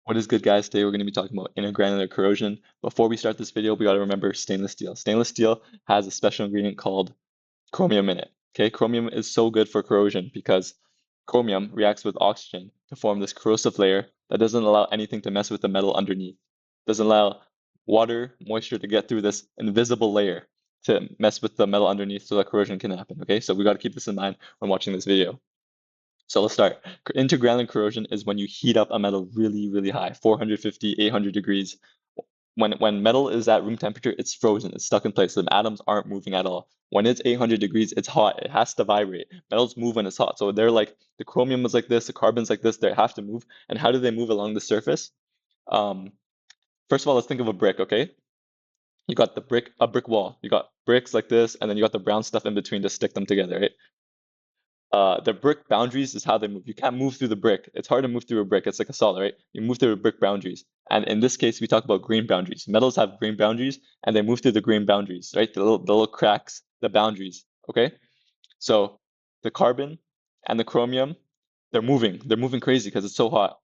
What is good, guys? Today we're going to be talking about intergranular corrosion. Before we start this video, we got to remember stainless steel. Stainless steel has a special ingredient called chromium in it. Okay, chromium is so good for corrosion because chromium reacts with oxygen to form this corrosive layer that doesn't allow anything to mess with the metal underneath. Doesn't allow water, moisture to get through this invisible layer to mess with the metal underneath so that corrosion can happen. Okay, so we got to keep this in mind when watching this video. So let's start. Intergranular corrosion is when you heat up a metal really, really high, 450, 800 degrees. When metal is at room temperature, it's frozen, it's stuck in place. The atoms aren't moving at all. When it's 800 degrees, it's hot. It has to vibrate. Metals move when it's hot. So they're like, the chromium is like this, the carbon's like this, they have to move. And how do they move along the surface? First of all, let's think of a brick, okay? You got a brick wall. You got bricks like this, and then you got the brown stuff in between to stick them together, right? The brick boundaries is how they move. You can't move through the brick. It's hard to move through a brick. It's like a solid, right? You move through the brick boundaries. And in this case, we talk about green boundaries. Metals have green boundaries, and they move through the green boundaries, right? The little cracks, the boundaries, okay? So the carbon and the chromium, they're moving. They're moving crazy because it's so hot.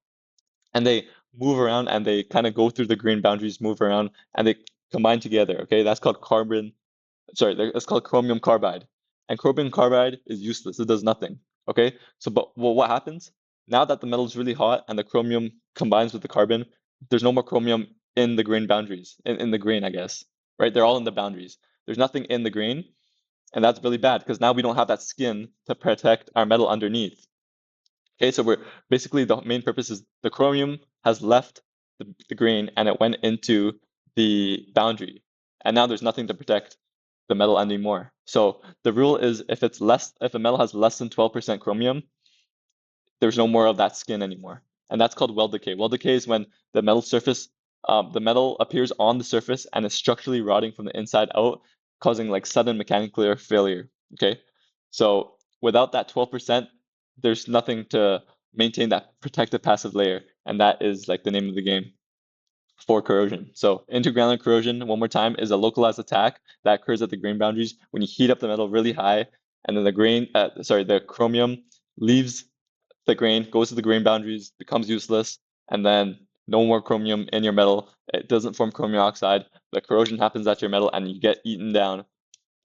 And they move around and they kind of go through the green boundaries, move around, and they combine together, okay? That's called it's called chromium carbide. And chromium carbide is useless. It does nothing. Okay. So, but well, what happens now that the metal is really hot and the chromium combines with the carbon? There's no more chromium in the grain boundaries, in the grain, I guess. Right? They're all in the boundaries. There's nothing in the grain, and that's really bad because now we don't have that skin to protect our metal underneath. Okay, so we're basically the main purpose is the chromium has left the grain and it went into the boundary, and now there's nothing to protect the metal anymore. So the rule is if a metal has less than 12% chromium, there's no more of that skin anymore, and that's called weld decay. Weld decay is when the metal appears on the surface and is structurally rotting from the inside out, causing like sudden mechanical failure. Okay, so without that 12%, there's nothing to maintain that protective passive layer, and that is like the name of the game for corrosion. So intergranular corrosion, one more time, is a localized attack that occurs at the grain boundaries when you heat up the metal really high, and then the chromium leaves the grain, goes to the grain boundaries, becomes useless, and then no more chromium in your metal. It doesn't form chromium oxide. The corrosion happens at your metal, and you get eaten down.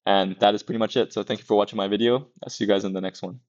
And that is pretty much it. So thank you for watching my video. I'll see you guys in the next one.